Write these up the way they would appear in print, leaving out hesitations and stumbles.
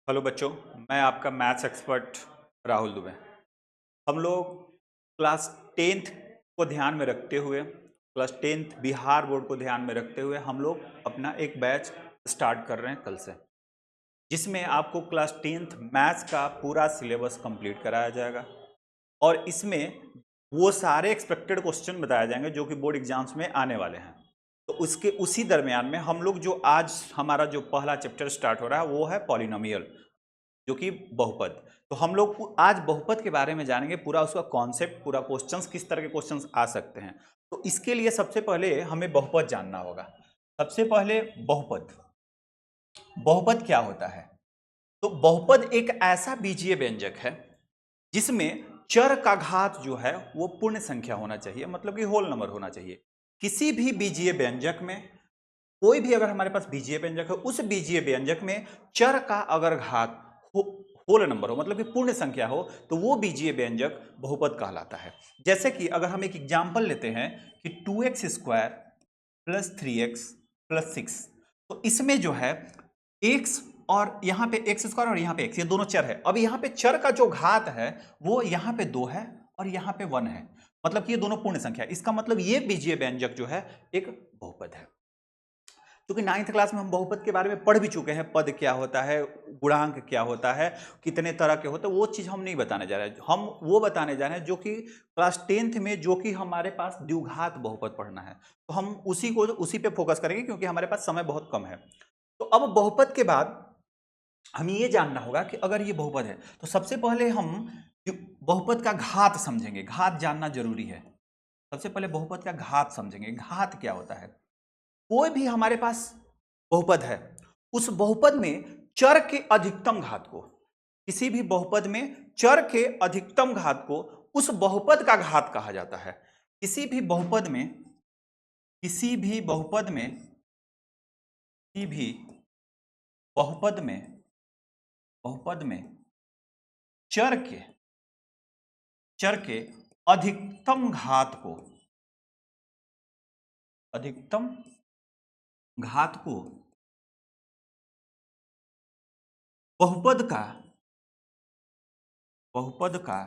Hello बच्चों, मैं आपका मैथ्स एक्सपर्ट राहुल दुबे। हम लोग क्लास टेंथ को ध्यान में रखते हुए, क्लास टेंथ बिहार बोर्ड को ध्यान में रखते हुए हम लोग अपना एक बैच स्टार्ट कर रहे हैं कल से, जिसमें आपको क्लास टेंथ मैथ्स का पूरा सिलेबस कंप्लीट कराया जाएगा और इसमें वो सारे एक्सपेक्टेड क्वेश्चन बताए जाएंगे जो कि बोर्ड एग्जाम्स में आने वाले हैं। तो उसके उसी दरमियान में हम लोग जो आज हमारा जो पहला चैप्टर स्टार्ट हो रहा है वो है पॉलिनोमियल, जो कि बहुपद। तो हम लोग आज बहुपद के बारे में जानेंगे, पूरा उसका कॉन्सेप्ट, पूरा क्वेश्चंस किस तरह के क्वेश्चंस आ सकते हैं। तो इसके लिए सबसे पहले हमें बहुपद जानना होगा। सबसे पहले बहुपद, बहुपद क्या होता है? तो बहुपद एक ऐसा बीजीय व्यंजक है जिसमें चर का घात जो है वो पूर्ण संख्या होना चाहिए, मतलब कि होल नंबर होना चाहिए। किसी भी बीजीय व्यंजक में, कोई भी अगर हमारे पास बीजीय व्यंजक है, उस बीजीय व्यंजक में चर का अगर घात होल नंबर हो, मतलब कि पूर्ण संख्या हो, तो वो बीजीय व्यंजक बहुपद कहलाता है। जैसे कि अगर हम एक एग्जांपल लेते हैं कि 2x² प्लस 3x प्लस 6, तो इसमें जो है x और यहां पे x² और यहां पे x, ये दोनों चर है। अब यहां पे चर का जो घात है वो यहां पे 2 है और यहां पे 1 है, मतलब कि ये दोनों पूर्ण संख्या है। इसका मतलब ये बीजीय व्यंजक जो है एक बहुपद है। क्योंकि नाइन्थ क्लास में हम बहुपद के बारे में पढ़ भी चुके हैं, पद क्या होता है, गुणांक क्या होता है, कितने तरह के होते हैं, वो चीज़ हम नहीं बताने जा रहे हैं। हम वो बताने जा रहे हैं जो कि क्लास टेंथ में, जो कि हमारे पास द्विघात बहुपद पढ़ना है, तो हम उसी पे फोकस करेंगे क्योंकि हमारे पास समय बहुत कम है। तो अब बहुपद के बाद हमें ये जानना होगा कि अगर ये बहुपद है तो सबसे पहले हम बहुपद का घात समझेंगे। घात जानना जरूरी है। सबसे पहले बहुपद का घात समझेंगे। घात क्या होता है? कोई भी हमारे पास बहुपद है, उस बहुपद में चर के अधिकतम घात को, किसी भी बहुपद में चर के अधिकतम घात को उस बहुपद का घात कहा जाता है। किसी भी बहुपद में, किसी भी बहुपद में, किसी भी बहुपद में, बहुपद में चर के, चर के अधिकतम घात को, अधिकतम घात को बहुपद का, बहुपद का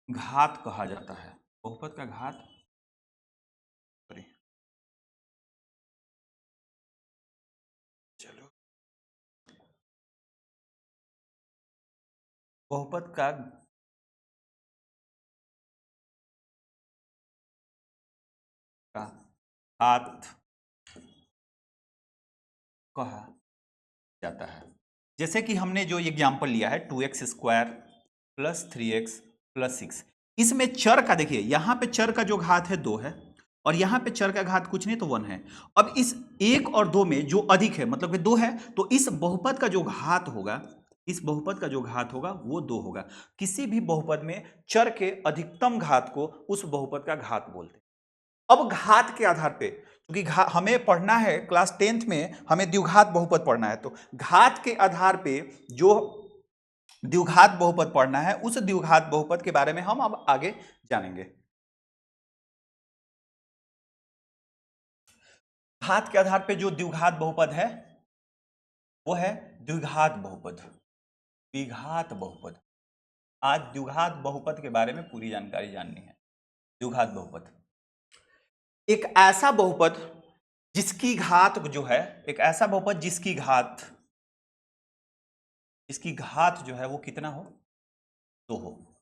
घात कहा जाता है। बहुपद का घात, सॉरी, चलो, बहुपद का घात कहा जाता है। जैसे कि हमने जो एग्जाम्पल लिया है 2x² प्लस 3x प्लस 6, इसमें चर का देखिए, यहां पे चर का जो घात है 2 है और यहां पे चर का घात कुछ नहीं तो 1 है। अब इस 1 और 2 में जो अधिक है, मतलब कि 2 है, तो इस बहुपद का जो घात होगा, इस बहुपद का जो घात होगा वो 2 होगा। किसी भी बहुपद में चर के अधिकतम घात को उस बहुपद का घात बोलते हैं। अब घात के आधार पे, क्योंकि हमें पढ़ना है क्लास टेंथ में, हमें द्विघात बहुपद पढ़ना है, तो घात के आधार पे जो द्विघात बहुपद पढ़ना है, उस द्विघात बहुपद के बारे में हम अब आगे जानेंगे। घात के आधार पे जो द्विघात बहुपद है वो है द्विघात बहुपद, द्विघात बहुपद। आज द्विघात बहुपद के बारे में पूरी जानकारी जाननी है। द्विघात बहुपद एक ऐसा बहुपद जिसकी घात जो है, एक ऐसा बहुपद जिसकी घात, इसकी घात जो है वो कितना हो? 2 हो।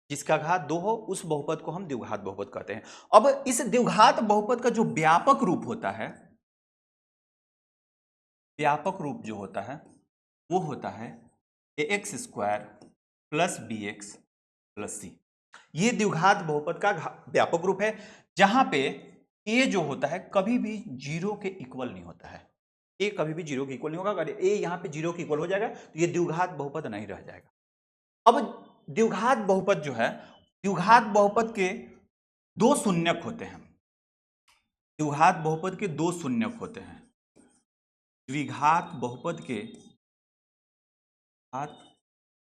जिसका घात 2 हो उस बहुपद को हम द्विघात बहुपद कहते हैं। अब इस द्विघात बहुपद का जो व्यापक रूप होता है, व्यापक रूप जो होता है वो होता है ax² plus bx plus c। ये द्विघात बहुपद का व्यापक रूप है, जहां पे a जो होता है कभी भी 0 के इक्वल नहीं होता है। a कभी भी 0 के इक्वल नहीं होगा। अगर a यहां पे 0 के इक्वल हो जाएगा तो ये द्विघात बहुपद नहीं रह जाएगा। अब द्विघात बहुपद जो है, द्विघात बहुपद के दो शून्यक होते हैं। द्विघात बहुपद के दो शून्यक होते हैं। द्विघात बहुपद के, घात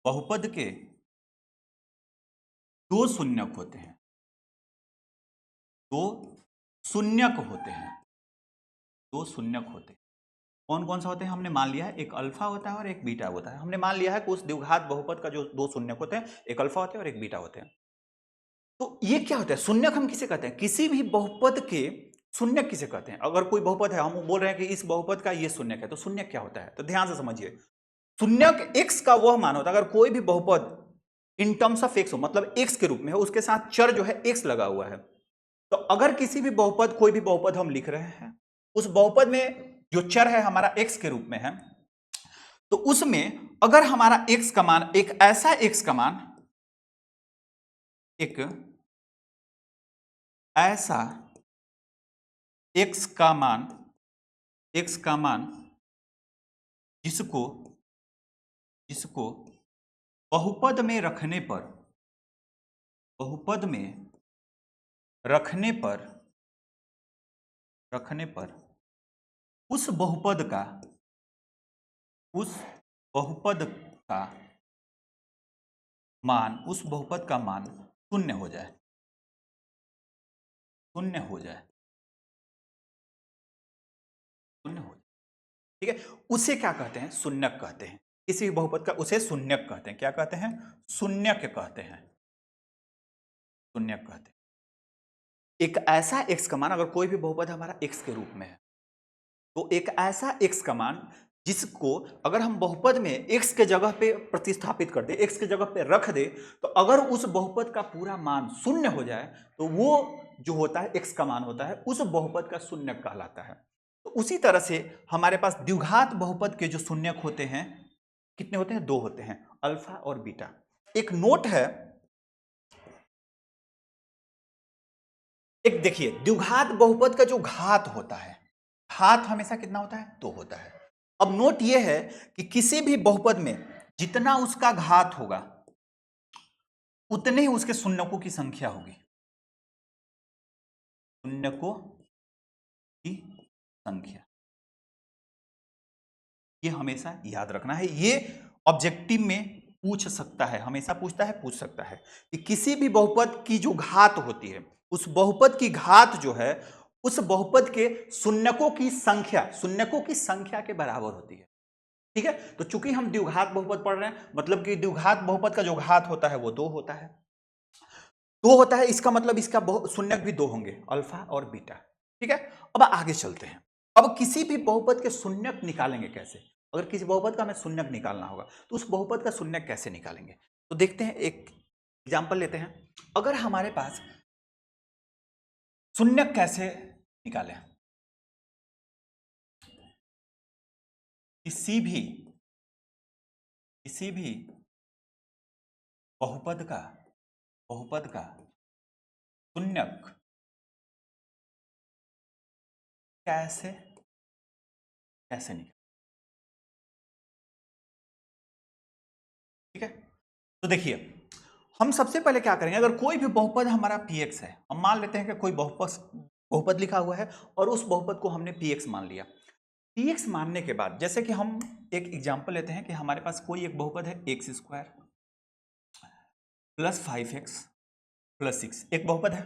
बहुपद के दो शून्यक होते हैं। दो शून्यक होते हैं, दो शून्यक होते हैं। कौन कौन सा होते हैं? हमने मान लिया है एक अल्फा होता है और एक बीटा होता है। हमने मान लिया है कि उस द्विघात बहुपद का जो दो शून्यक होते हैं, एक अल्फा होते हैं और एक बीटा होते हैं। तो ये क्या होता है? शून्यक हम किसे कहते हैं? किसी भी बहुपद के शून्यक किसे कहते हैं? अगर कोई बहुपद है, हम बोल रहे हैं कि इस बहुपद का ये शून्यक है, तो शून्यक क्या होता है? तो ध्यान से समझिए, शून्यक x का वह मान होता है, अगर कोई भी बहुपद इन टर्म्स ऑफ x हो, मतलब x के रूप में हो, उसके साथ चर जो है x लगा हुआ है। तो अगर किसी भी बहुपद, कोई भी बहुपद हम लिख रहे हैं, उस बहुपद में जो चर है हमारा x के रूप में है, तो उसमें अगर हमारा x का मान, एक ऐसा x का मान, एक ऐसा x का मान, x का मान जिसको जिसको बहुपद में रखने पर, बहुपद में रखने पर उस बहुपद का, उस बहुपद का मान, उस बहुपद का मान शून्य हो जाए, शून्य हो जाए, शून्य हो जाए, ठीक है, उसे क्या कहते हैं? शून्यक कहते हैं। किसी भी बहुपद का उसे शून्यक कहते हैं। क्या कहते हैं? शून्यक कहते हैं, शून्यक कहते हैं। एक ऐसा x का मान, अगर कोई भी बहुपद हमारा x के रूप में है, तो एक ऐसा x का मान जिसको अगर हम बहुपद में x के जगह पे प्रतिस्थापित कर दे, x के जगह पे रख दे, तो अगर उस बहुपद का पूरा मान शून्य हो जाए, तो वो जो होता है x का मान होता है, उस बहुपद का शून्यक कहलाता है। तो उसी तरह से हमारे पास द्विघात बहुपद के जो शून्यक होते हैं, कितने होते हैं? दो होते हैं, अल्फा और बीटा। एक नोट है, एक देखिए, द्विघात बहुपद का जो घात होता है, घात हमेशा कितना होता है? दो होता है। अब नोट यह है कि किसी भी बहुपद में जितना उसका घात होगा, उतने ही उसके शून्यकों की संख्या होगी, शून्यकों की संख्या। ये हमेशा याद रखना है। ये ऑब्जेक्टिव में पूछ सकता है, हमेशा पूछता है, पूछ सकता है कि किसी भी बहुपद की जो घात होती है, उस बहुपद की घात जो है, उस बहुपद के शून्यकों की संख्या, शून्यकों की संख्या के बराबर होती है। ठीक है, तो चूंकि हम द्विघात बहुपद पढ़ रहे हैं, मतलब कि द्विघात बहुपद का जो घात होता है वो दो होता है, दो होता है, इसका मतलब इसका शून्यक भी दो होंगे, अल्फा और बीटा। ठीक है, अब आगे चलते हैं। अब किसी भी बहुपद के शून्यक निकालेंगे कैसे? अगर किसी बहुपद का हमें शून्यक निकालना होगा, तो उस बहुपद का शून्यक कैसे निकालेंगे? तो देखते हैं, एक एग्जांपल लेते हैं। अगर हमारे पास शून्यक कैसे निकालें, किसी भी बहुपद का शून्यक कैसे निकालें? ठीक है, तो देखिए, हम सबसे पहले क्या करेंगे, अगर कोई भी बहुपद हमारा px है, हम मान लेते हैं कि कोई बहुपद लिखा हुआ है और उस बहुपद को हमने px मान लिया। px मानने के बाद, जैसे कि हम एक एग्जांपल लेते हैं कि हमारे पास कोई एक बहुपद है x square plus 5x plus 6, एक बहुपद है।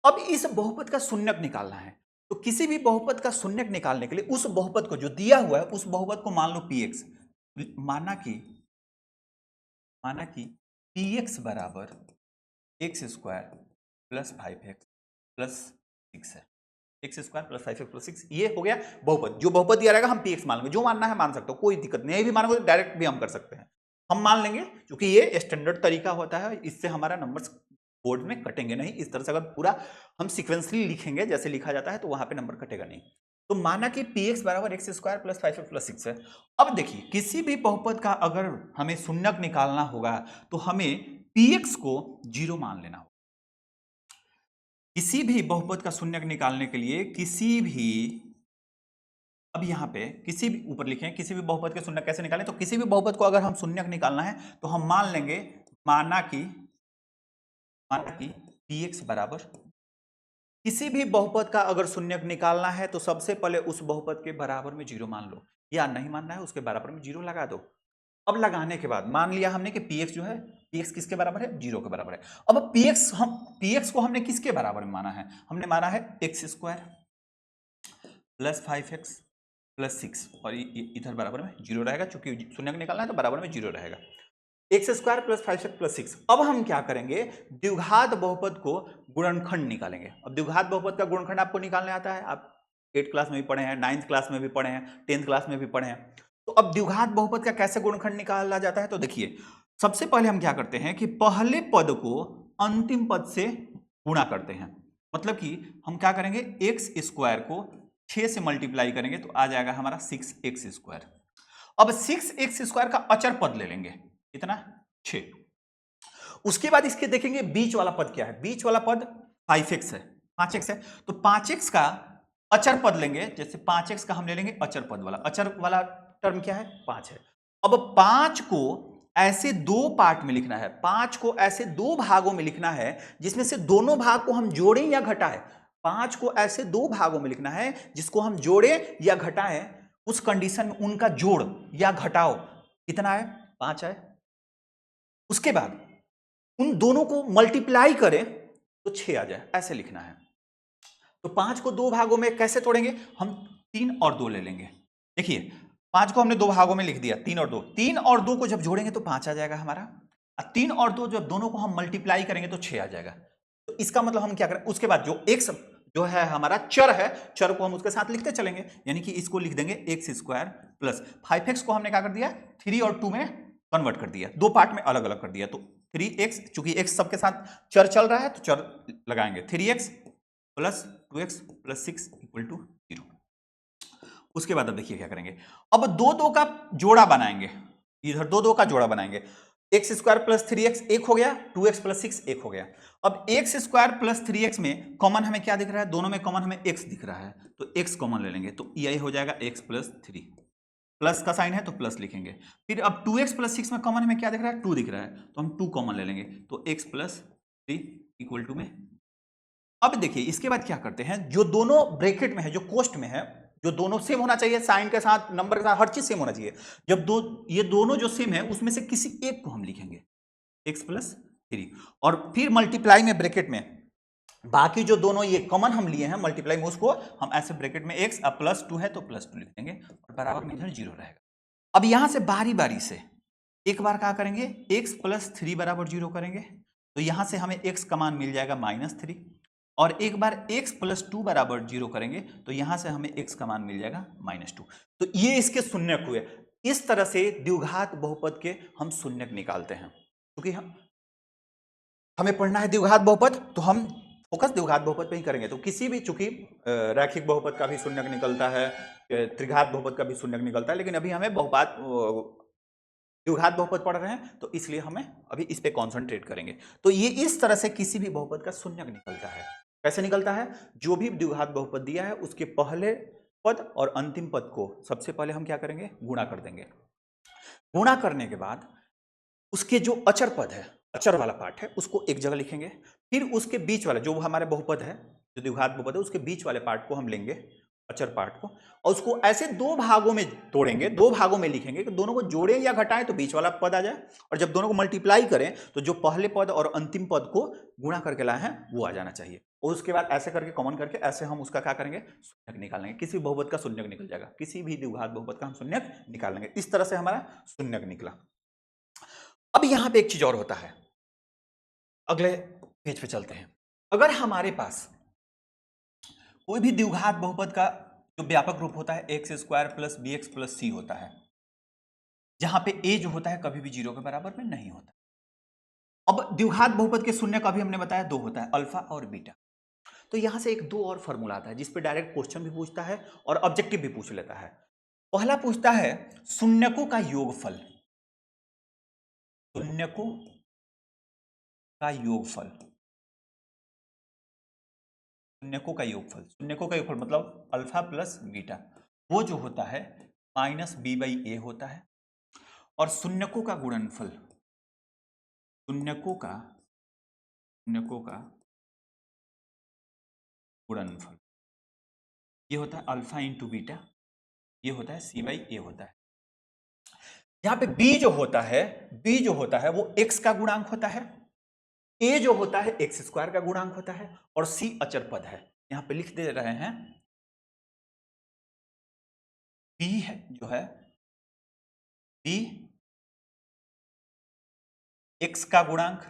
अब इस बहुपद का शून्यक निकालना है, तो किसी भी बहुपद का शून्यक निकालने के लिए उस बहुपद को जो दिया हुआ है, उस बहुपद को मान लो px, माना कि px बराबर x square plus 5x plus 6 है, x square plus 5x plus 6, ये हो गया बहुपद। जो बहुपद दिया रहेगा हम px मान लेंगे, जो मानना है मान सकते हो, कोई दिक्कत नहीं भी मानोगे, डायरेक्ट भी हम कर सकते हैं, हम मान लेंगे, क्योंकि ये स्टैंडर्ड तरीका होता है, इससे हमारा नंबर बोर्ड में कटेंगे नहीं। इस तरह से अगर पूरा हम सिक्वेंसली लिखेंगे जैसे लिखा जाता है, तो वहां पे नंबर कटेगा नहीं। तो माना कि px बराबर x square plus 5x plus 6 है। अब देखिए, किसी भी बहुपद का अगर हमें शून्यक निकालना होगा, तो हमें px को 0 मान लेना होगा। किसी भी बहुपद का शून्यक निकालने के लिए किसी भी, अब यहां पे किसी भी, ऊपर लिखें, किसी भी बहुपद के शून्यक कैसे निकालें, तो किसी भी बहुपद को अगर हम शून्यक निकालना है, तो हम मान लेंगे, माना कि px बराबर, किसी भी बहुपद का अगर शून्यक निकालना है तो सबसे पहले उस बहुपद के बराबर में 0 मान लो, या नहीं मानना है उसके बराबर में 0 लगा दो। अब लगाने के बाद मान लिया हमने कि px जो है, px किसके बराबर है? 0 के बराबर है। अब px को हमने किसके बराबर में माना है? हमने माना है x square plus 5x plus 6 और इधर बराबर में 0 रहेगा, चूंकि शून्य निकालना है तो बराबर में 0 रहेगा। X square plus 5x plus 6। अब हम क्या करेंगे, द्विघात बहुपद को गुणनखंड निकालेंगे। अब द्विघात बहुपद का गुणनखंड आपको निकालने आता है, आप 8th क्लास में भी पढ़े हैं, 9th क्लास में भी पढ़े हैं, 10th क्लास में भी पढ़े हैं। तो अब द्विघात बहुपद का कैसे गुणनखंड निकाला जाता है, तो देखिए सबसे पहले हम क्या करते हैं कि पहले पद को अंतिम पद से गुणा करते हैं। मतलब कि हम क्या करेंगे, एक्स स्क्वायर को 6 से मल्टीप्लाई करेंगे तो आ जाएगा हमारा 6x स्क्वायर। अब 6x स्क्वायर का अचर पद ले लेंगे, कितना, 6। उसके बाद इसके देखेंगे बीच वाला पद क्या है, बीच वाला पद 5x है, 5x है, तो 5x का अचर पद लेंगे। जैसे 5x का हम ले लेंगे अचर पद वाला, अचर वाला टर्म क्या है, 5 है। अब 5 को ऐसे दो पार्ट में लिखना है, 5 को ऐसे दो भागों में लिखना है जिसमें से दोनों भाग को हम जोड़ें या घटाएं। 5 को ऐसे दो भागों में लिखना है जिसको हम जोड़ें या घटाएं, उस कंडीशन में उनका जोड़ या घटाओ कितना है, 5 है। उसके बाद उन दोनों को मल्टीप्लाई करें तो 6 आ जाए, ऐसे लिखना है। तो 5 को दो भागों में कैसे तोड़ेंगे, हम 3 और 2 ले लेंगे। देखिए 5 को हमने दो भागों में लिख दिया, 3 और 2, 3 और 2 को जब जोड़ेंगे तो 5 आ जाएगा हमारा, और 3 और 2 जब दोनों को हम मल्टीप्लाई करेंगे तो 6 आ जाएगा। तो इसका मतलब हम क्या करें, उसके बाद जो x जो है हमारा चर है, चर को हम उसके साथ लिखते चलेंगे, यानी कि इसको लिख देंगे एक्स स्क्वायर प्लस 5x को हमने क्या कर दिया, 3 और 2 में कन्वर्ट कर दिया, दो पार्ट में अलग अलग कर दिया। तो 3x, चूंकि x सबके साथ चर चल रहा है तो चर लगाएंगे, 3x plus 2x plus 6 equal to 0। उसके बाद अब देखिए क्या करेंगे, अब दो दो का जोड़ा बनाएंगे, इधर दो दो का जोड़ा बनाएंगे। एक्स स्क्वायर प्लस 3x एक हो गया, 2x प्लस 6 एक हो गया। अब एक्स स्क्वायर प्लस 3x में कॉमन हमें क्या दिख रहा है, दोनों में कॉमन हमें x दिख रहा है, तो x कॉमन ले लेंगे, तो यही हो जाएगा x प्लस 3, प्लस का साइन है तो प्लस लिखेंगे। फिर अब 2x प्लस 6 में कॉमन हमें क्या दिख रहा है, 2 दिख रहा है, तो हम 2 कॉमन ले लेंगे, तो x प्लस 3 इक्वल टू में। अब देखिए इसके बाद क्या करते हैं, जो दोनों ब्रैकेट में है, जो कोष्ट में है, जो दोनों सेम होना चाहिए, साइन के साथ, नंबर के साथ, हर चीज सेम होना चाहिए। जब ये दोनों जो सेम है उसमें से किसी एक को हम लिखेंगे x प्लस 3, और फिर मल्टीप्लाई में ब्रैकेट में बाकी जो दोनों ये कॉमन हम लिए हैं मल्टीप्लाई में, उसको हम ऐसे ब्रैकेट में x, अब प्लस 2 है तो प्लस 2 लिख देंगे, और बराबर में इधर 0 रहेगा। अब यहां से बारी बारी से एक बार क्या करेंगे, x प्लस 3 बराबर 0 करेंगे, तो यहां से हमें x का मान मिल जाएगा -3, और एक बार x प्लस 2 बराबर 0 करेंगे तो यहां से हमें x का मान मिल जाएगा -2। तो ये इसके शून्यक हुए। इस तरह से द्विघात बहुपद के हम शून्यक निकालते हैं। क्योंकि हमें पढ़ना है द्विघात बहुपद, तो हम फोकस द्विघात बहुपद पे ही करेंगे। तो किसी भी, चूंकि रैखिक बहुपद का भी शून्यक निकलता है, त्रिघात बहुपद का भी शून्यक निकलता है, लेकिन अभी हमें बहुपद द्विघात बहुपद पढ़ रहे हैं तो इसलिए हमें अभी इस पे कॉन्सेंट्रेट करेंगे। तो ये इस तरह से किसी भी बहुपद का शून्यक निकलता है। कैसे निकलता है, जो भी द्विघात बहुपद दिया है उसके पहले पद और अंतिम पद को सबसे पहले हम क्या करेंगे, गुणा कर देंगे। गुणा करने के बाद उसके जो अचर पद है, अचर वाला पार्ट है, उसको एक जगह लिखेंगे। फिर उसके बीच वाला जो हमारे बहुपद है, जो द्विघात बहुपद है, उसके बीच वाले पार्ट को हम लेंगे, अचर पार्ट को, और उसको ऐसे दो भागों में तोड़ेंगे, दो भागों में लिखेंगे कि दोनों को जोड़ें या घटाएं तो बीच वाला पद आ जाए, और जब दोनों को मल्टीप्लाई करें तो जो पहले पद और अंतिम पद को गुणा करके लाए हैं वो आ जाना चाहिए। और उसके बाद ऐसे करके कॉमन करके ऐसे हम उसका क्या करेंगे, शून्यक निकालेंगे। किसी बहुपद का शून्यक निकल जाएगा, किसी भी द्विघात बहुपद का हम शून्यक निकालेंगे। इस तरह से हमारा शून्यक निकला। अब यहां पे एक चीज और होता है, अगले पेज पे चलते हैं। अगर हमारे पास कोई भी द्विघात बहुपद का जो व्यापक रूप होता है x square plus b x plus c होता है, जहां पे ए जो होता है कभी भी 0 के बराबर में नहीं होता। अब द्विघात बहुपद के शून्य का भी हमने बताया दो होता है, अल्फा और बीटा। तो यहां से एक दो और फॉर्मूला आता है जिस पे डायरेक्ट क्वेश्चन भी पूछता है और ऑब्जेक्टिव भी पूछ लेता है। पहला पूछता है शून्यकों का योगफल, शून्यकों का योगफल, शून्यकों का योगफल, शून्यकों का योगफल मतलब अल्फा प्लस बीटा, वो जो होता है -b/a होता है। और शून्यकों का गुणनफल, शून्यकों का गुणनफल ये होता है अल्फा इंटू बीटा, ये होता है c/a होता है। यहाँ पे b जो होता है, b जो होता है वो x का गुणांक होता है, a जो होता है एक्स स्क्वायर का गुणांक होता है, और c अचर पद है। यहाँ पे लिख दे रहे हैं बी है जो है बी एक्स का गुणांक,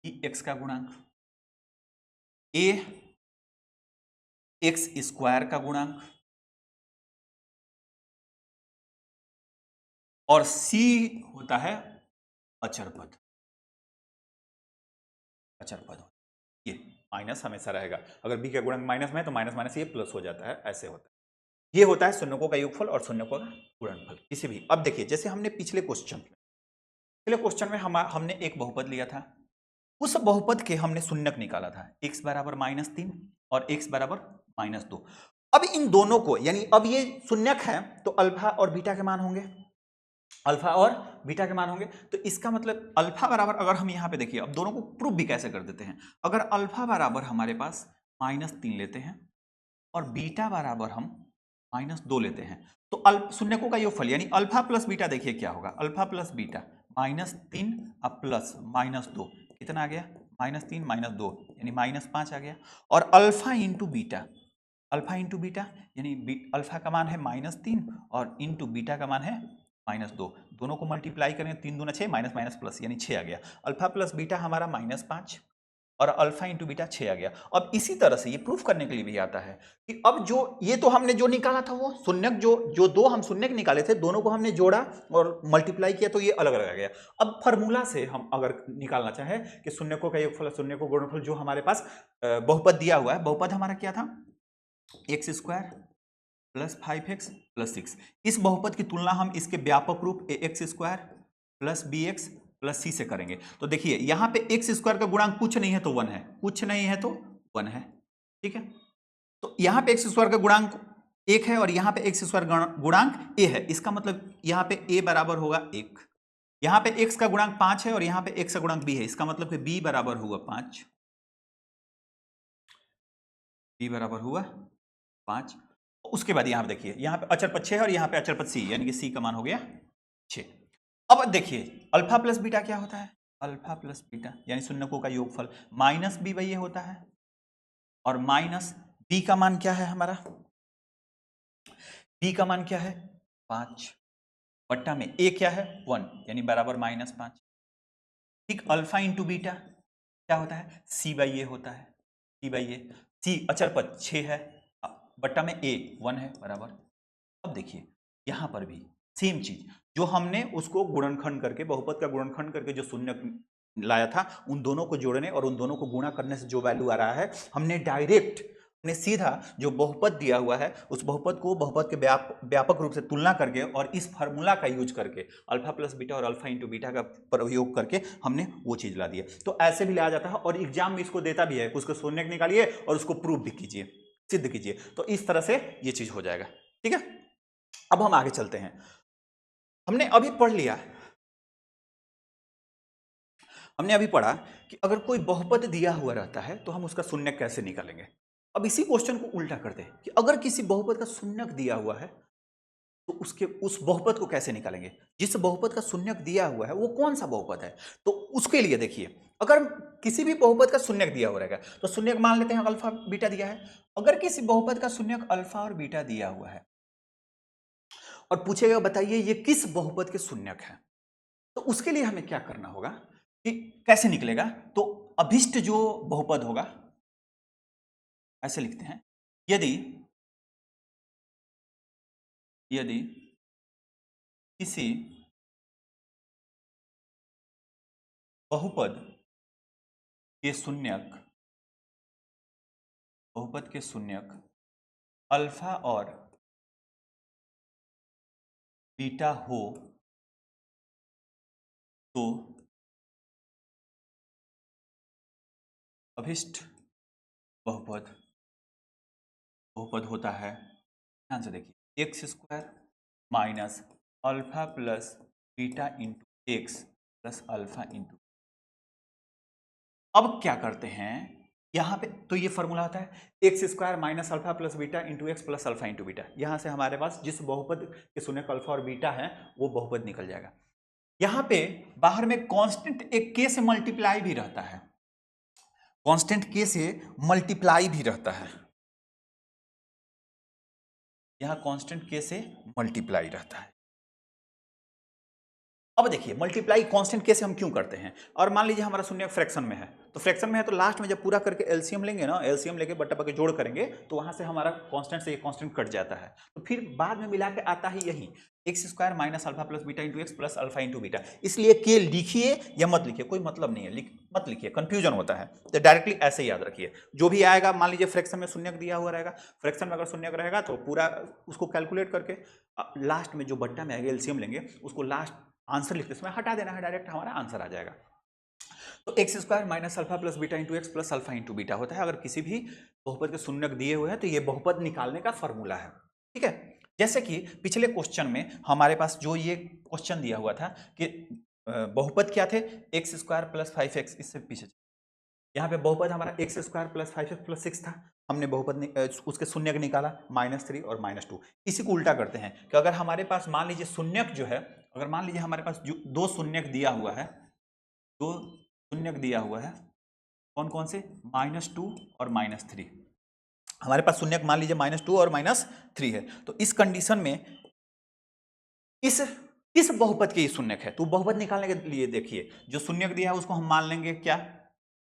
बी एक्स का गुणांक, ए एक्स स्क्वायर का गुणांक, और सी होता है अचर पद। अचर पद ये माइनस हमेशा रहेगा, अगर बी का गुणांक माइनस में है तो माइनस माइनस ये प्लस हो जाता है, ऐसे होता है। ये होता है शून्यकों का योगफल और शून्यकों का गुणनफल किसी भी। अब देखिए जैसे हमने पिछले क्वेश्चन में हमने एक बहुपद लिया था, उस बहुपद के हमने शून्यक निकाला था, x बराबर -3 और x बराबर -2। अब इन दोनों को, यानी अब ये शून्यक है तो अल्फा और बीटा के मान होंगे, अल्फा और बीटा के मान होंगे। तो इसका मतलब अल्फा बराबर, अगर हम यहां पे देखिए, अब दोनों को प्रूफ भी कैसे कर देते हैं, अगर अल्फा बराबर हमारे पास -3 लेते हैं और बीटा बराबर हम -2 लेते हैं, तो शून्यकों का योगफल यानी अल्फा प्लस बीटा, देखिए क्या होगा, अल्फा प्लस बीटा -3 अब प्लस -2 कितना आ गया, -3 -2 यानी -5 आ गया। और alpha into beta, alpha into beta यानी अल्फा का मान है -3 और इंटू बीटा का मान है -2, दोनों को मल्टीप्लाई करें 3 दूना 6, माइनस माइनस प्लस यानी 6 आ गया। अल्फा प्लस बीटा हमारा -5 और अल्फा इंटू बीटा 6 आ गया। अब इसी तरह से ये प्रूफ करने के लिए भी आता है कि अब जो ये तो हमने जो निकाला था वो शून्यक, जो दो हम शून्यक निकाले थे, दोनों को हमने जोड़ा और मल्टीप्लाई किया तो ये अलग अलग आ गया। अब फॉर्मूला से हम अगर निकालना चाहें कि शून्यकों का योगफल शून्यकों का गुणनफल, जो हमारे पास बहुपद दिया हुआ है, बहुपद हमारा क्या था, x square plus 5x plus 6। इस बहुपद की तुलना हम इसके व्यापक रूप x square plus b x plus c से करेंगे। तो देखिए यहां पे एक्स स्क्वायर का गुणांक कुछ नहीं है तो 1 है, कुछ नहीं है तो 1 है, ठीक है। तो यहां पे एक्स स्क्वायर का गुणांक 1 है और यहां पे एक्स स्क्वायर गुणांक ए है, इसका मतलब यहां पे ए बराबर होगा 1। यहां पे एक्स का गुणांक 5 है और यहां पे एक्स का गुणांक बी है, इसका मतलब कि बी बराबर हुआ 5, बी बराबर हुआ 5। उसके बाद यहां पे देखिए, यहां पे अचर पद 6 है और यहां पे अचर पद सी, यानी कि सी का मान हो गया 6। अब देखिए अल्फा प्लस बीटा क्या होता है, अल्फा प्लस बीटा यानी शून्यकों का योगफल माइनस बी वही होता है, और माइनस बी का मान क्या है हमारा, बी का मान क्या है 5 बट्टा में ए क्या है 1 यानी बराबर -5। ठीक, अल्फा इंटू बीटा क्या होता है, सी बाई ए होता है, सी बाई ए, सी अचर पद 6 है बट्टा में ए 1 है बराबर। अब देखिए यहां पर भी सेम चीज, जो हमने उसको गुणनखंड करके, बहुपद का गुणनखंड करके जो शून्य लाया था, उन दोनों को जोड़ने और उन दोनों को गुणा करने से जो वैल्यू आ रहा है, हमने डायरेक्ट ने सीधा जो बहुपद दिया हुआ है उस बहुपद को बहुपद के व्यापक रूप से तुलना करके और इस फार्मूला का यूज करके अल्फा प्लस बीटा और अल्फा इंटू बीटा का प्रयोग करके हमने वो चीज ला दी है। तो ऐसे भी लाया जाता है और एग्जाम में इसको देता भी है, उसको शून्य निकालिए और उसको प्रूफ भी कीजिए, सिद्ध कीजिए, तो इस तरह से ये चीज हो जाएगा, ठीक है। अब हम आगे चलते हैं, हमने अभी पढ़ लिया, हमने अभी पढ़ा कि अगर कोई बहुपद दिया हुआ रहता है तो हम उसका शून्यक कैसे निकालेंगे। अब इसी क्वेश्चन को उल्टा करते हैं कि अगर किसी बहुपद का शून्यक दिया हुआ है तो उसके उस बहुपद को कैसे निकालेंगे, जिस बहुपद का शून्यक दिया हुआ है वो कौन सा बहुपद है। तो उसके लिए देखिए, अगर किसी भी बहुपद का शून्यक दिया हुआ रहेगा तो शून्यक मान लेते हैं अल्फा बीटा दिया है, अगर किसी बहुपद का शून्यक अल्फा और बीटा दिया हुआ है और पूछेगा बताइए ये किस बहुपद के शून्यक है, तो उसके लिए हमें क्या करना होगा कि कैसे निकलेगा। तो अभिष्ट जो बहुपद होगा, ऐसे लिखते हैं, यदि यदि किसी बहुपद के शून्यक, बहुपद के शून्यक अल्फा और बीटा हो तो अभिष्ट बहुपद बहुपद होता है, ध्यान से देखिए, x square minus alpha plus beta into x plus alpha into. अब क्या करते हैं यहां पे, तो ये फॉर्मूला आता है x square minus alpha plus beta into x plus alpha into beta, यहां से हमारे पास जिस बहुपद के शून्यक अल्फा और बीटा है वो बहुपद निकल जाएगा। यहां पे बाहर में कांस्टेंट एक के से मल्टीप्लाई भी रहता है, कांस्टेंट के से मल्टीप्लाई भी रहता है, यहाँ कांस्टेंट के से मल्टीप्लाई रहता है। अब देखिए मल्टीप्लाई कांस्टेंट के से हम क्यों करते हैं, और मान लीजिए हमारा शून्य फ्रैक्शन में है, तो फ्रैक्शन में है तो लास्ट में जब पूरा करके एलसीएम लेंगे ना, एलसीएम लेके बट्टा बट्टा जोड़ करेंगे तो वहां से हमारा कांस्टेंट से ये कांस्टेंट कट जाता है, तो फिर बाद में मिला के आता है यही x square minus alpha plus beta into x plus alpha into beta. इसलिए के लिखिए या मत लिखिए कोई मतलब नहीं है, मत लिखिए, कंफ्यूजन होता है, तो डायरेक्टली ऐसे याद रखिए। जो भी आएगा मान लीजिए फ्रैक्शन में शून्य दिया हुआ रहेगा, फ्रैक्शन में अगर शून्य रहेगा तो पूरा उसको कैलकुलेट करके लास्ट में जो बट्टा में आएगा एलसीएम लेंगे उसको लास्ट आंसर लिखते समय हटा देना है, डायरेक्ट हमारा आंसर आ जाएगा। तो x square minus alpha plus beta into x plus alpha into beta होता है। अगर किसी भी बहुपद के शून्यक दिए हुए हैं तो ये बहुपद निकालने का फॉर्मूला है, ठीक है। जैसे कि पिछले क्वेश्चन में हमारे पास जो ये क्वेश्चन दिया हुआ था कि बहुपद क्या थे, एक्स स्क्वायर प्लस 5x, इससे पीछे यहाँ पे बहुपद हमारा x square plus 5x plus 6 था, हमने बहुपद उसके शून्यक निकाला -3 और -2। इसी को उल्टा करते हैं कि अगर हमारे पास मान लीजिए शून्यक जो है, अगर मान लीजिए हमारे पास जो दो शून्यक दिया हुआ है, दो शून्यक दिया हुआ है, कौन कौन से, -2 और -3, हमारे पास शून्यक मान लीजिए -2 और -3 है, तो इस कंडीशन में इस बहुपद के ये शून्यक है, तो बहुपद निकालने के लिए देखिए जो शून्यक दिया है उसको हम मान लेंगे क्या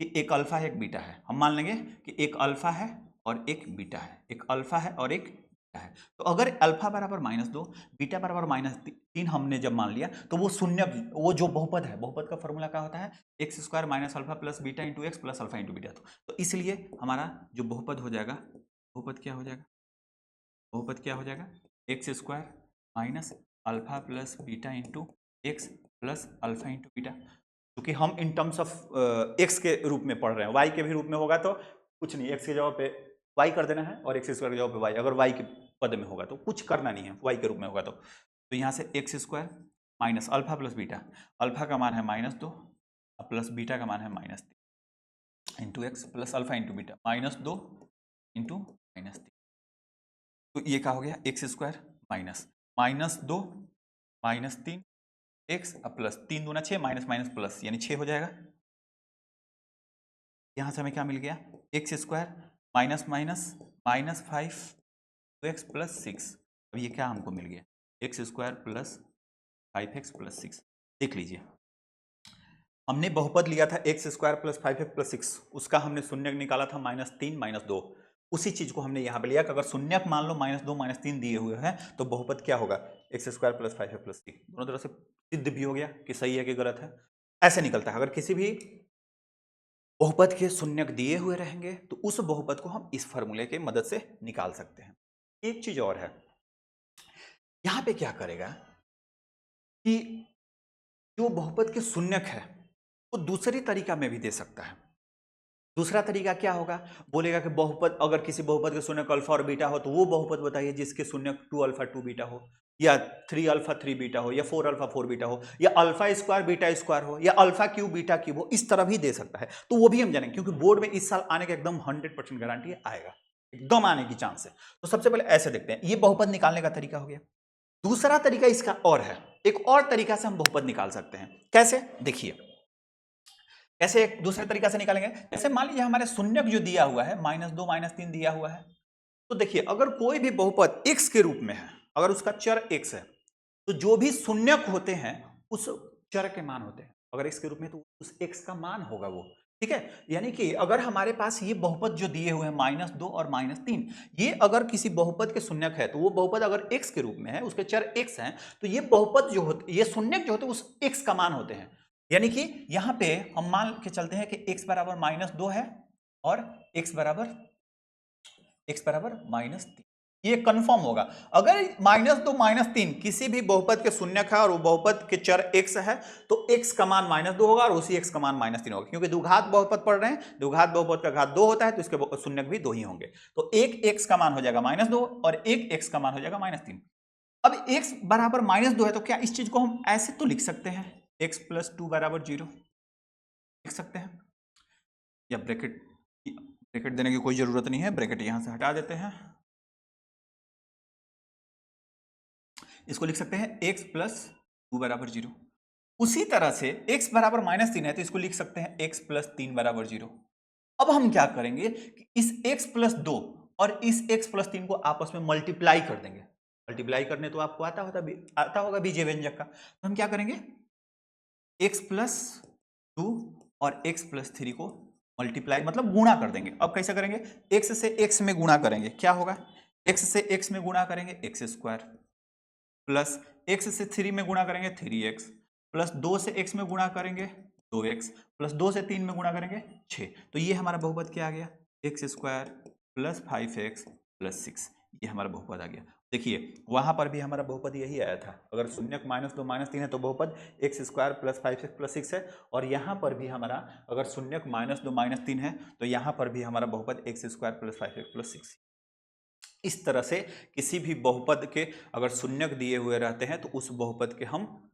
कि एक अल्फा है एक बीटा है, हम मान लेंगे कि एक अल्फा है और एक बीटा है, एक अल्फा है और एक बीटा है। तो अगर अल्फा बराबर -2 बीटा बराबर -3 हमने जब मान लिया तो वो शून्यक, वो जो बहुपद है, बहुपद का फॉर्मूला क्या होता है, x square minus alpha plus beta into x plus alpha into beta. तो इसलिए हमारा जो बहुपद हो जाएगा, बहुपद क्या हो जाएगा, बहुपद क्या हो जाएगा, x square minus alpha plus beta into x plus alpha into beta. क्योंकि हम इन टर्म्स ऑफ एक्स के रूप में पढ़ रहे हैं, वाई के भी रूप में होगा तो कुछ नहीं, एक्स के जगह पे वाई कर देना है और एक्स स्क्वायर की जगह पे वाई, अगर वाई के पद में होगा तो कुछ करना नहीं है, वाई के रूप में होगा तो यहाँ से x square minus alpha plus beta, alpha का मान है -2 प्लस बीटा का मान है -3 into x plus alpha into beta, -2 into -3, तो ये क्या हो गया, x square minus -2 -3 x plus 3 दूना 6 माइनस माइनस प्लस यानी 6 हो जाएगा। यहां से हमें क्या मिल गया, x square minus minus -5 x plus 6। अब ये क्या हमको मिल गया, x square plus 5x plus 6। देख लीजिए हमने बहुपद लिया था x square plus 5x plus 6, उसका हमने शून्यक निकाला था -3 -2। उसी चीज को हमने यहाँ पे लिया कि अगर शून्यक मान लो -2 -3 दिए हुए हैं तो बहुपद क्या होगा, x square plus 5x plus 6। दोनों तरह से सिद्ध भी हो गया कि सही है कि गलत है, ऐसे निकलता है। अगर किसी भी बहुपद के शून्यक दिए हुए रहेंगे तो उस बहुपद को हम इस फॉर्मूले की मदद से निकाल सकते हैं। एक चीज और है, यहां पे क्या करेगा कि जो बहुपद के शून्यक है वो दूसरी तरीका में भी दे सकता है। दूसरा तरीका क्या होगा, बोलेगा कि बहुपद, अगर किसी बहुपद के शून्यक अल्फा और बीटा हो तो वो बहुपद बताइए जिसके शून्यक 2 अल्फा 2 बीटा हो, या 3 अल्फा 3 बीटा हो, या 4 अल्फा 4 बीटा हो, या अल्फा स्क्वायर बीटा स्क्वायर हो, या अल्फा क्यूब बीटा क्यूब हो, इस तरह भी दे सकता है। तो वो भी हम जानेंगे क्योंकि बोर्ड में इस साल आने का एकदम 100% गारंटी आएगा, एकदम आने की चांस है। तो सबसे पहले ऐसे देखते हैं, ये बहुपद निकालने का तरीका हो गया। दूसरा तरीका इसका और है, एक और तरीका से हम बहुपद निकाल सकते हैं। कैसे, देखिए कैसे एक दूसरे तरीका से निकालेंगे। जैसे मान लीजिए हमारे शून्यक जो दिया हुआ है -2 -3 दिया हुआ है, तो देखिए अगर कोई भी बहुपद x के रूप में है, अगर उसका चर x है तो जो भी शून्यक होते हैं उस चर के मान होते हैं, अगर x के रूप में तो उस x का मान होगा वो, ठीक है। यानी कि अगर हमारे पास ये बहुपद जो दिए हुए हैं -2 और -3, ये अगर किसी बहुपद के शून्यक है तो वो बहुपद अगर x के रूप में है, उसके चर x हैं, तो ये बहुपद जो होते, ये शून्यक जो होते हैं उस x का मान होते हैं। यानी कि यहां पे हम मान के चलते हैं कि x बराबर -2 है और x बराबर -3, ये कंफर्म होगा। अगर -2 -3 किसी भी बहुपद के शून्यक है और वो बहुपद के चर x है तो x का मान -2 होगा और उसी x का मान -3 होगा, क्योंकि द्विघात बहुपद पढ़ रहे हैं, द्विघात बहुपद का घात 2 होता है तो इसके शून्यक भी 2 ही होंगे। तो एक x का मान हो जाएगा -2 और एक x का मान हो जाएगा -3। अब x बराबर -2 है तो क्या इस चीज को हम ऐसे तो लिख सकते हैं, x प्लस 2 बराबर 0 लिख सकते हैं, या ब्रैकेट देने की कोई जरूरत नहीं है, ब्रैकेट यहां से हटा देते हैं, इसको लिख सकते हैं x प्लस 2 बराबर 0। उसी तरह से x बराबर -3 है तो इसको लिख सकते हैं x प्लस 3 बराबर 0। अब हम क्या करेंगे कि इस x प्लस 2 और इस x प्लस 3 को आपस में मल्टीप्लाई कर देंगे। मल्टीप्लाई करने तो आपको आता होगा बीजीय व्यंजक का। तो हम क्या करेंगे, x प्लस 2 और x प्लस 3 को मल्टीप्लाई मतलब गुणा कर देंगे। अब कैसे करेंगे, x से x में गुणा करेंगे, क्या होगा, x से x में गुणा करेंगे एक्स स्क्वायर, प्लस x से 3 में गुणा करेंगे 3x, प्लस 2 से x में गुणा करेंगे 2x, प्लस 2 से 3 में गुणा करेंगे 6। तो ये हमारा बहुपद क्या आ गया, x square plus 5x plus 6, ये हमारा बहुपद आ गया। देखिए वहां पर भी हमारा बहुपद यही आया था, अगर शून्यक -2 -3 है तो बहुपद x square plus 5x plus 6 है, और यहाँ पर भी हमारा अगर शून्यक -2 -3 है तो यहाँ पर भी हमारा बहुपद x square plus 5x plus 6। इस तरह से किसी भी बहुपद के अगर शून्यक दिए हुए रहते हैं तो उस बहुपद के हम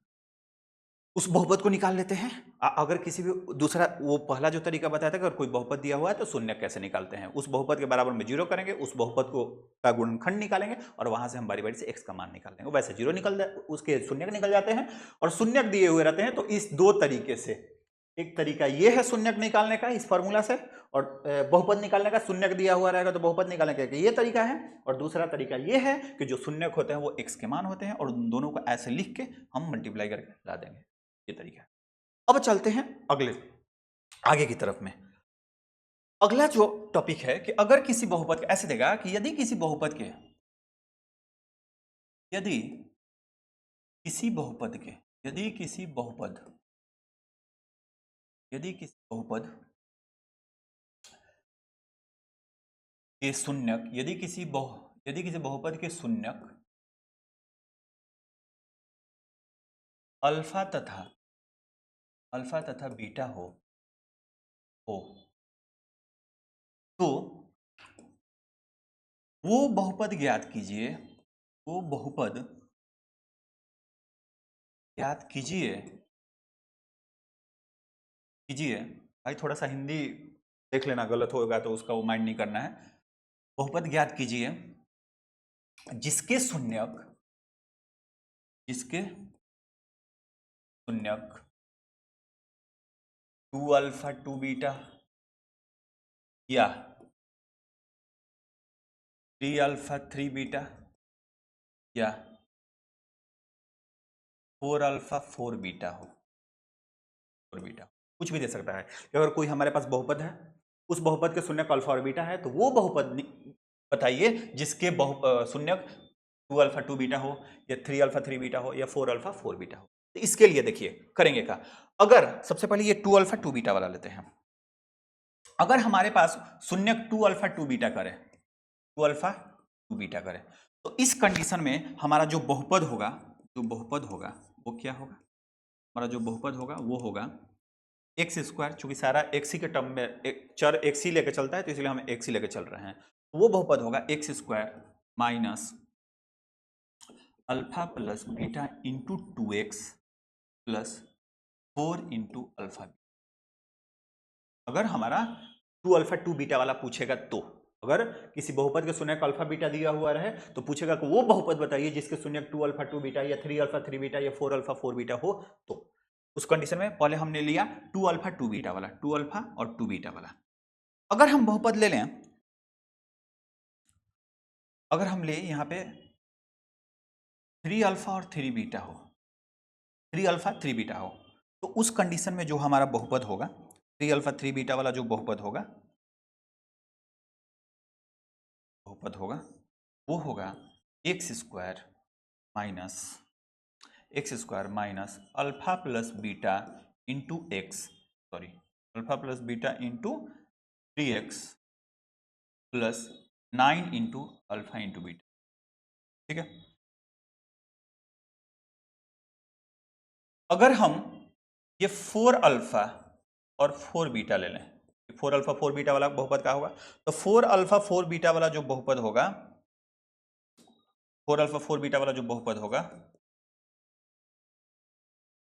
उस बहुपद को निकाल लेते हैं। अगर किसी भी दूसरा, वो पहला जो तरीका बताया था, अगर कोई बहुपद दिया हुआ है तो शून्यक कैसे निकालते हैं, उस बहुपद के बराबर में 0 करेंगे, उस बहुपद को का गुणनखंड निकालेंगे और वहां से हम बारी बारी से x का मान निकाल देंगे। वैसे 0 निकल जाए, उसके शून्यक निकल जाते हैं और शून्यक दिए हुए रहते हैं। तो इस दो तरीके से, एक तरीका ये है शून्यक निकालने का इस फॉर्मूला से, और बहुपद निकालने का शून्यक दिया हुआ रहेगा तो बहुपद निकालने का ये तरीका है, और दूसरा तरीका ये है कि जो शून्यक होते हैं वो x के मान होते हैं और उन दोनों को ऐसे लिख के हम मल्टीप्लाई करके ला देंगे, ये तरीका है। अब चलते हैं आगे की तरफ में। अगला जो टॉपिक है कि अगर किसी बहुपद के, ऐसे देगा कि यदि किसी बहुपद के शून्यक, यदि किसी बहुपद के शून्यक अल्फा तथा बीटा हो तो वो बहुपद ज्ञात कीजिए, भाई थोड़ा सा हिंदी देख लेना, गलत होगा तो उसका वो माइंड नहीं करना है। बहुपद ज्ञात कीजिए जिसके शून्यक 2 अल्फा 2 बीटा या 3 अल्फा 3 बीटा या 4 अल्फा 4 बीटा हो, कुछ भी दे सकता है। अगर कोई हमारे पास बहुपद है, उस बहुपद के शून्यक अल्फा और बीटा है, तो वो बहुपद बताइए जिसके शून्यक 2 अल्फा 2 बीटा हो या 3 अल्फा 3 बीटा हो या 4 अल्फा 4 बीटा हो। तो इसके लिए देखिए करेंगे क्या, अगर सबसे पहले ये 2 अल्फा 2 बीटा वाला लेते हैं। अगर हमारे पास शून्यक 2 अल्फा 2 बीटा करे, 2 अल्फा 2 बीटा करे, तो इस कंडीशन में हमारा जो बहुपद होगा वो क्या होगा, हमारा जो बहुपद होगा वो होगा एक्स स्क्वायर, चूंकि सारा एक्स ही के टर्म में चर एक्स ही लेके चलता है तो इसलिए हम एक्स ही लेके चल रहे हैं। तो वो बहुपद होगा x square minus alpha plus beta into 2x plus 4 into alpha. अगर हमारा 2 अल्फा 2 बीटा वाला पूछेगा तो, अगर किसी बहुपद के शून्यक अल्फा बीटा दिया हुआ रहे तो पूछेगा कि वो बहुपद बताइए जिसके शून्यक 2 अल्फा 2 बीटा या 3 अल्फा 3 बीटा या 4 अल्फा 4 बीटा हो। तो उस कंडीशन में पहले हमने लिया 2 अल्फा 2 बीटा वाला, 2 अल्फा और 2 बीटा वाला। अगर हम बहुपद ले लें, अगर हम ले यहां पे 3 अल्फा और 3 बीटा हो, 3 अल्फा 3 बीटा हो, तो उस कंडीशन में जो हमारा बहुपद होगा 3 अल्फा 3 बीटा वाला जो बहुपद होगा वो होगा x square minus alpha plus beta into alpha plus beta into 3x plus 9 into alpha into beta. ठीक है, अगर हम ये 4 अल्फा और 4 बीटा ले लें, 4 अल्फा 4 बीटा वाला बहुपद क्या होगा, तो 4 अल्फा 4 बीटा वाला जो बहुपद होगा, 4 अल्फा 4 बीटा वाला जो बहुपद होगा,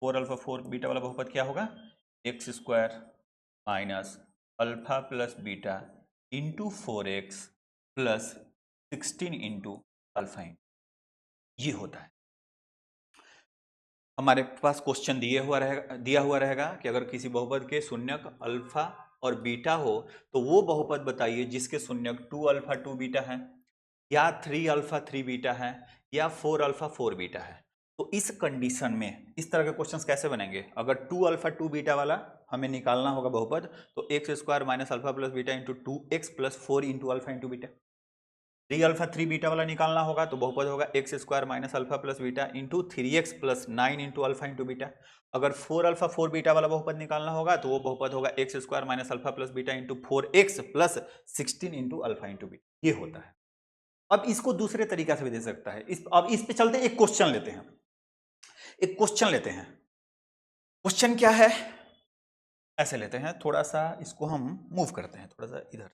4 अल्फा 4 बीटा वाला बहुपद क्या होगा, x square minus alpha plus beta into 4x plus 16 into alpha. ये होता है। हमारे पास क्वेश्चन दिया हुआ रहेगा कि अगर किसी बहुपद के शून्यक अल्फा और बीटा हो तो वो बहुपद बताइए जिसके शून्यक 2 अल्फा 2 बीटा है, या 3 अल्फा 3 बीटा है, या 4 अल्फा 4 बीटा है। तो इस कंडीशन में इस तरह के क्वेश्चंस कैसे बनेंगे? अगर 2 अल्फा 2 बीटा वाला हमें निकालना होगा बहुपद, तो x square minus alpha plus beta into 2x plus 4 into alpha into beta. 3 alpha 3 beta वाला निकालना होगा तो बहुपद होगा x square minus alpha plus beta into 3x plus 9 into alpha into beta. अगर 4 अल्फा 4 बीटा वाला बहुपद निकालना होगा तो वो बहुपद होगा x square minus alpha plus beta into 4x plus 16 into alpha into beta. ये होता है। अब इसको दूसरे तरीका से भी दे सकता है। अब इस पे चलते हैं, एक क्वेश्चन लेते हैं। एक क्वेश्चन लेते हैं। क्वेश्चन क्या है? ऐसे लेते हैं, थोड़ा सा इसको हम मूव करते हैं, थोड़ा सा इधर।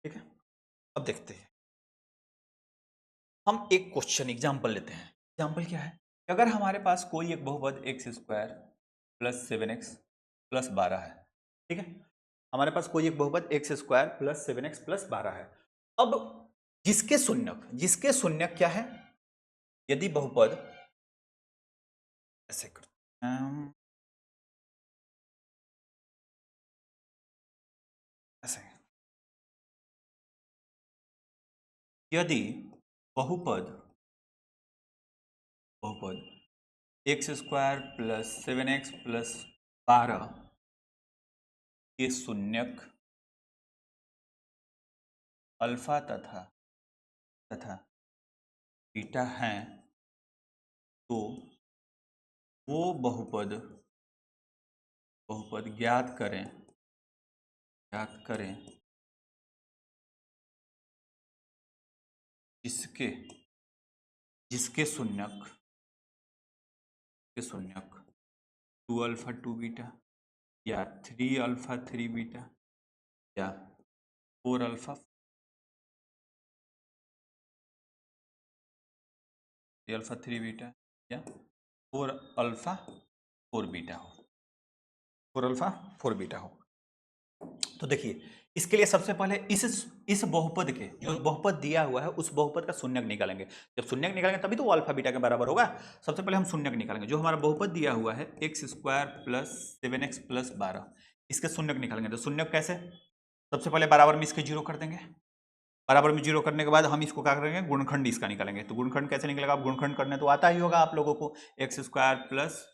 ठीक है, अब देखते हैं। हम एक क्वेश्चन एग्जांपल लेते हैं। एग्जांपल क्या है? अगर हमारे पास कोई एक बहुपद x square plus 7x plus 12 है। ठीक है, हमारे पास कोई एक बहुपद x square plus 7x plus 12 है। अब जिसके शून्यक क्या है? यदि बहुपद ऐसे करते हैं, ऐसे, यदि बहुपद x square plus 7x plus 12 के शून्यक अल्फा तथा बीटा हैं, तो वो बहुपद ज्ञात करें जिसके शून्यक 2 अल्फा 2 बीटा या 3 अल्फा 3 बीटा या 4 अल्फा 3 बीटा या 4 अल्फा 4 बीटा हो। 4 अल्फा 4 बीटा हो। तो देखिए, इसके लिए सबसे पहले इस बहुपद के जो बहुपद दिया हुआ है उस बहुपद का शून्यक निकालेंगे। जब शून्यक निकालेंगे तभी तो वो अल्फा बीटा के बराबर होगा। सबसे पहले हम शून्यक निकालेंगे। जो हमारा बहुपद दिया हुआ है x square plus 7x plus 12, इसके शून्यक निकालेंगे। तो शून्यक कैसे? सबसे पहले बराबर में इसके जीरो कर देंगे। बराबर में जीरो करने के बाद हम इसको क्या करेंगे? गुणनखंड इसका निकालेंगे। तो गुणनखंड कैसे निकलेगा? आप गुणनखंड करने तो आता ही होगा आप लोगों को। X square plus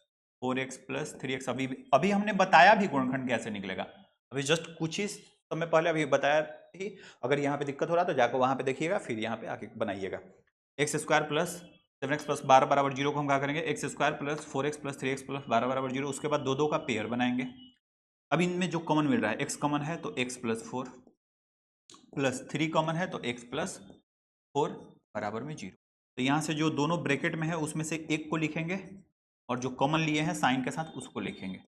4x plus 3x, अभी हमने बताया भी गुणनखंड कैसे निकलेगा। अभी जस्ट कुछ ही समय पहले अभी बताया ही। अगर यहाँ पे दिक्कत हो रहा तो जाकर वहाँ पे देखिएगा, फिर यहाँ पे आके बनाइएगा। X square plus 7x plus 12 बराबर जीरो को हम क्या करेंगे? X square plus 4x plus 3x plus 12 बराबर जीरो। उसके बाद दो का पेयर बनाएंगे। अब इनमें जो कॉमन मिल रहा है, x कॉमन है तो x प्लस 4 प्लस 3 कॉमन है तो x प्लस 4 बराबर में जीरो। तो यहाँ से जो दोनों ब्रैकेट में है उसमें से एक को लिखेंगे और जो कॉमन लिए हैं साइन के साथ उसको लिखेंगे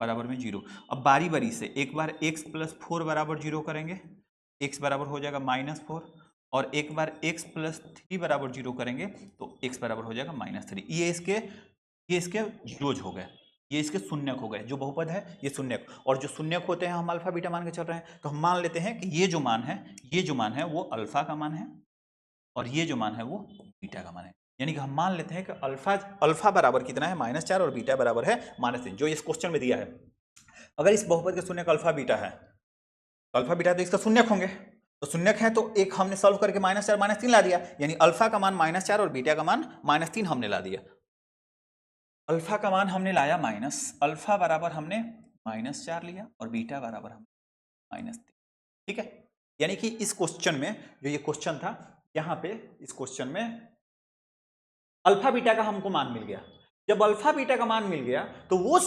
बराबर में जीरो। अब बारी बारी से एक बार x प्लस 4 बराबर जीरो करेंगे, x बराबर हो जाएगा -4, और एक बार x प्लस 3 बराबर जीरो करेंगे तो x बराबर हो जाएगा -3। ये इसके जीरोज हो गए, ये इसके शून्यक हो गए। जो बहुपद है ये शून्यक, और जो शून्यक होते हैं हम अल्फा बीटा मान के चल रहे हैं। तो हम मान लेते हैं कि ये जो मान है वो अल्फा का मान है और ये जो मान है वो बीटा का मान है। यानी कि हम मान लेते हैं कि अल्फा बराबर कितना है? -4 और बीटा बराबर है -3, जो इस क्वेश्चन में दिया है। अगर इस बहुपद के शून्यक अल्फा बीटा है तो अल्फा बीटा तो इसका शून्यक होंगे। तो शून्यक है तो एक हमने सॉल्व करके -4 -3 ला दिया, यानी अल्फा का मान -4 और बीटा का मान -3 हमने ला दिया। अल्फा का मान हमने लाया अल्फा बराबर हमने -4 लिया और बीटा बराबर हम -3। ठीक है, यानी कि इस क्वेश्चन में जो ये क्वेश्चन था, यहाँ पे इस क्वेश्चन में अल्फा बीटा का हमको मान मिल गया। जब अल्फा बीटा का मान मिल गया तो वो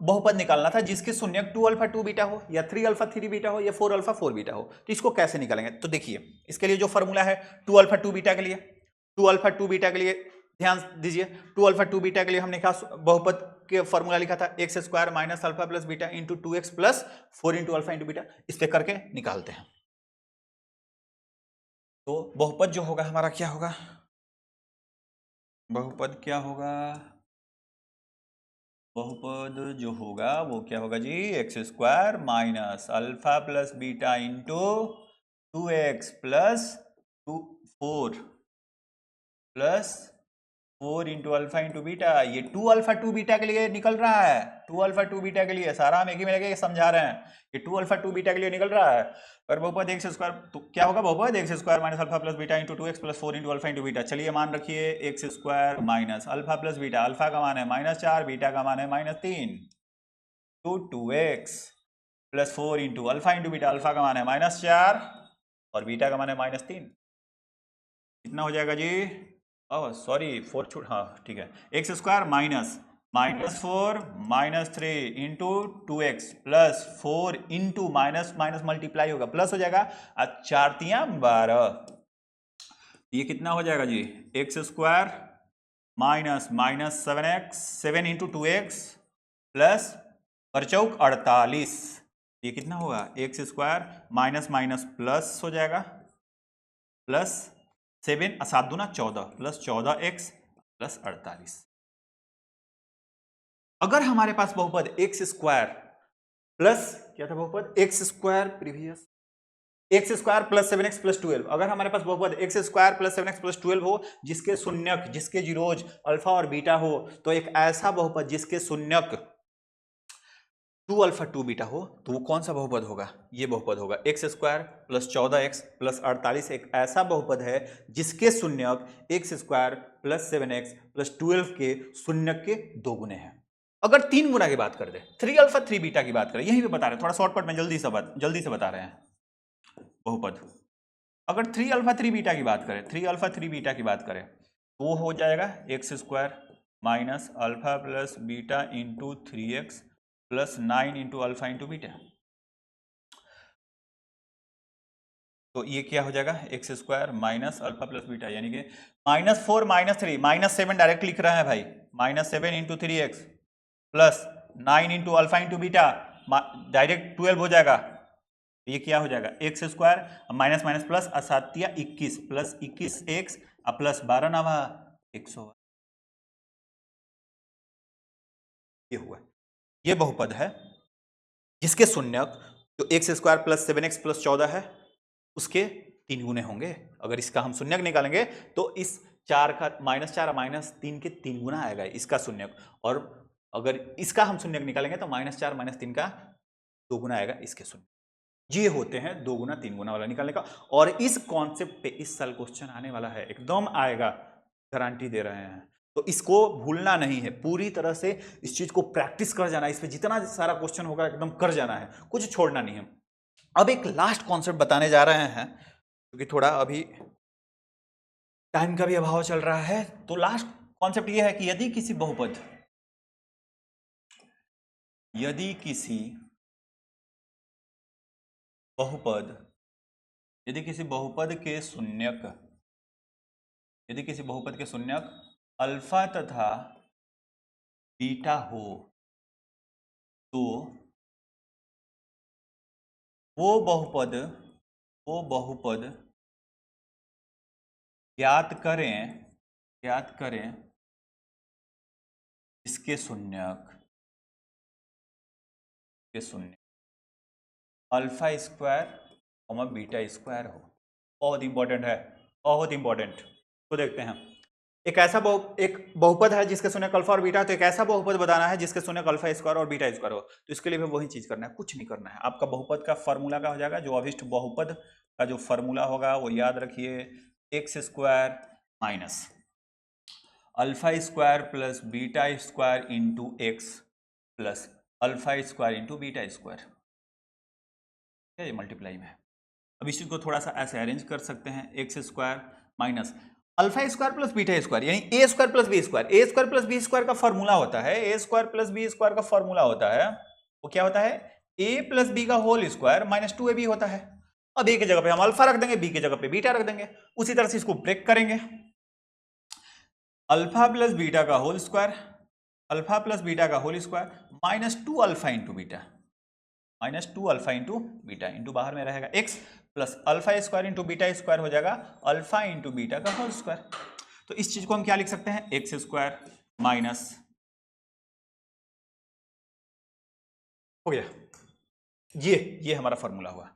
बहुपद निकालना था जिसके शून्यक 2 अल्फा 2 बीटा हो या 3 अल्फा 3 बीटा हो या 4 अल्फा 4 बीटा हो। तो इसको कैसे निकालेंगे? तो देखिए, इसके लिए जो फॉर्मूला है 2 अल्फा 2 बीटा के लिए, 2 अल्फा 2 बीटा के लिए ध्यान दीजिए। 2 अल्फा 2 बीटा के लिए हमने क्या बहुपद के फॉर्मूला लिखा था? X square minus alpha plus beta into 2x plus 4 into alpha into beta. इस पे करके निकालते हैं। तो बहुपद जो होगा हमारा क्या होगा? बहुपद क्या होगा? बहुपद जो होगा वो क्या होगा जी? X square minus alpha plus beta into 2x plus 4 plus 4 into alpha into beta. ये 2 अल्फा 2 बीटा के लिए निकल रहा है, 2 अल्फा 2 बीटा के लिए, सारा हम एक ही में लगे समझा रहे हैं, ये 2 अल्फा 2 बीटा के लिए निकल रहा है। और बहुपद एक्स स्क्वायर तो क्या होगा, बहुपद x square minus alpha plus beta into 2x plus 4 into alpha into beta. चलिए मान रखिए x square minus alpha plus beta, alpha का मान है -4, बीटा का मान है -3, to 2x plus 4 into alpha into beta, alpha का मान है -4 और बीटा का मान है -3। कितना हो जाएगा जी? ओह सॉरी 4 छूट, हाँ ठीक है, x square -4 -3 into 2x plus 4 into minus minus multiply होगा, प्लस हो जाएगा, 4 तियां 12। ये कितना हो जाएगा जी? X square minus 7x 7 into 2x plus परचौक 48। ये कितना होगा? X square minus minus plus हो जाएगा, प्लस 7 7 दूना 14 प्लस 14x प्लस 48। अगर हमारे पास बहुपद एक्स स्क्वायर प्लस क्या था बहुपद? X square previous x square plus 7x plus 12, अगर हमारे पास बहुपद x square plus 7x plus 12 हो जिसके शून्यक, जिसके जीरोज अल्फा और बीटा हो, तो एक ऐसा बहुपद जिसके शून्यक 2 अल्फा 2 बीटा हो, तो वो कौन सा बहुपद होगा? ये बहुपद होगा x square plus 14x plus 48। एक ऐसा बहुपद है जिसके शून्यक x square plus 7x plus 12 के शून्यक के 2 गुने हैं। अगर 3 गुना की बात कर दे, 3 अल्फा 3 बीटा की बात करें, यहीं पे बता रहे हैं, थोड़ा शॉर्टकट में जल्दी से बता रहे हैं बहुपद। अगर 3 अल्फा 3 बीटा की बात करें, 3 अल्फा 3 बीटा की बात करें, तो वो हो जाएगा x square minus alpha plus beta into 3x plus 9 into alpha into beta. तो ये क्या हो जाएगा? X square minus alpha plus beta, यानी कि -4 -3 -7 डायरेक्ट लिख रहा है भाई, -7 into 3x plus 9 into alpha into beta, direct 12 हो जाएगा। ये क्या हो जाएगा? X square minus minus plus 7 21 plus 21x plus 12 नवा 100। ये हुआ, ये बहुपद है जिसके शून्यक जो x square plus 7x plus 14 है उसके 3 गुने होंगे। अगर इसका हम शून्यक निकालेंगे तो इस 4 का -4 -3 के 3 गुना आएगा इसका शून्यक, और अगर इसका हम शून्यक निकालेंगे तो -4 -3 का 2 गुना आएगा इसके शून्यक। ये होते हैं 2 गुना 3 गुना वाला निकालने का। और इस कॉन्सेप्ट पे इस साल क्वेश्चन आने वाला है, एकदम आएगा, गारंटी दे रहे हैं। तो इसको भूलना नहीं है, पूरी तरह से इस चीज को प्रैक्टिस कर जाना है, इस पे जितना सारा क्वेश्चन होगा एकदम कर जाना है, कुछ छोड़ना नहीं है। अब एक लास्ट कॉन्सेप्ट बताने जा रहे हैं क्योंकि थोड़ा अभी टाइम का भी अभाव चल रहा है। तो लास्ट कॉन्सेप्ट ये है कि यदि किसी बहुपद के शून्यक अल्फा तथा बीटा हो तो वो बहुपद ज्ञात करें इसके शून्यक अल्फा स्क्वायर बीटा स्क्वायर हो। बहुत इंपॉर्टेंट है, बहुत इंपॉर्टेंट। तो देखते हैं, एक बहुपद है जिसके शून्यक अल्फा और बीटा, तो एक ऐसा बहुपद बताना है जिसके शून्यक अल्फा स्क्वायर और बीटा स्क्वायर हो। तो इसके लिए भी वही चीज करना है, कुछ नहीं करना है। आपका बहुपद का फॉर्मूला क्या हो जाएगा? जो अभिष्ट बहुपद का जो फॉर्मूला होगा वो याद रखिए, x square minus alpha square plus beta square into x plus alpha square into beta square, ये मल्टीप्लाई में। अब इस चीज को थोड़ा सा ऐसे अरेंज कर सकते हैं, x square minus alpha square plus beta square, यानी ए स्क्वायर प्लस बी स्क्वायर। ए स्क्वायर प्लस बी स्क्वायर का फॉर्मूला होता है, ए स्क्वायर प्लस बी स्क्वायर का फॉर्मूला होता है, वो क्या होता है? ए प्लस बी का होल स्क्वायर माइनस 2ab होता है। अब ए की जगह पे हम अल्फा रख देंगे, बी की जगह पे बीटा रख देंगे, उसी तरह से इसको ब्रेक करेंगे। अल्फा प्लस बीटा का whole square, alpha plus beta का whole square -2 alpha into beta, -2 alpha into beta, into बाहर में रहेगा x plus alpha square into beta square हो जाएगा अल्फा इंटू बीटा का होल स्क्वायर। तो इस चीज को हम क्या लिख सकते हैं? एक्स स्क्वायर माइनस, हो गया, ये हमारा फॉर्मूला हुआ।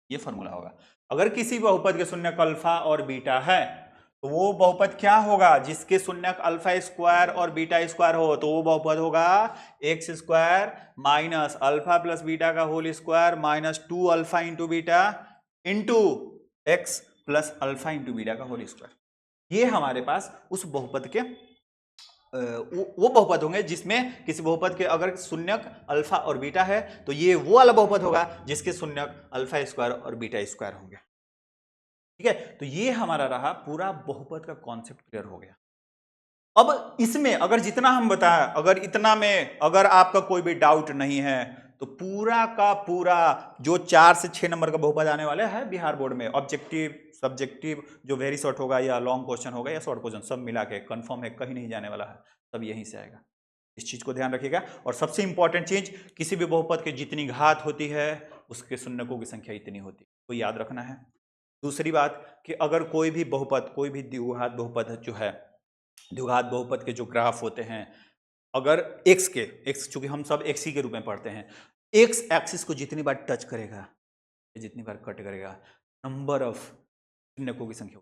ये फॉर्मूला होगा। अगर किसी बहुपद के शून्यक अल्फा और बीटा है तो वो बहुपद क्या होगा, जिसके शून्यक अल्फा स्क्वायर और बीटा स्क्वायर हो, तो वो बहुपद होगा x square minus alpha plus beta का whole square minus 2 alpha into beta into x plus alpha into beta का होल स्क्वायर। ये हमारे पास उस बहुपद के वो बहुपद होंगे जिसमें किसी बहुपद के अगर शून्यक अल्फा और बीटा है तो ये वो वाला बहुपद होगा जिसके शून्यक अल्फा स्क्वायर और बीटा स्क्वायर होंगे। ठीक है, तो ये हमारा रहा पूरा बहुपद का कॉन्सेप्ट क्लियर हो गया। अब इसमें अगर जितना हम बताएं, अगर इतना में अगर आपका कोई भी डाउट नहीं है तो पूरा का पूरा जो 4 से 6 नंबर का बहुपद आने वाला है बिहार बोर्ड में, ऑब्जेक्टिव सब्जेक्टिव जो वेरी शॉर्ट होगा या लॉन्ग क्वेश्चन होगा या शॉर्ट क्वेश्चन, सब मिला के कंफर्म है, कहीं नहीं जाने वाला है, सब यहीं से आएगा। इस चीज को ध्यान रखिएगा। और सबसे इंपॉर्टेंट चीज, किसी भी बहुपद के जितनी घात होती है उसके शून्यकों की संख्या इतनी होती है, तो याद रखना है। दूसरी बात कि अगर कोई भी बहुपद, कोई भी द्विघात बहुपद जो है, द्विघात बहुपद के जो ग्राफ होते हैं, अगर एक्स चूंकि हम सब एक्स ही के रूप में पढ़ते हैं, एक्स एक्सिस को जितनी बार टच करेगा, जितनी बार कट करेगा, नंबर ऑफ शून्यकों की संख्या,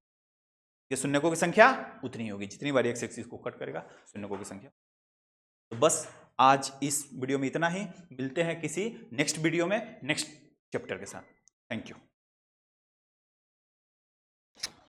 ये शून्यकों की संख्या उतनी होगी जितनी बार एक्स एक्सिस को कट करेगा शून्यकों की संख्या। तो बस आज इस वीडियो में इतना ही, मिलते हैं किसी नेक्स्ट वीडियो में नेक्स्ट चैप्टर के साथ। Thank you.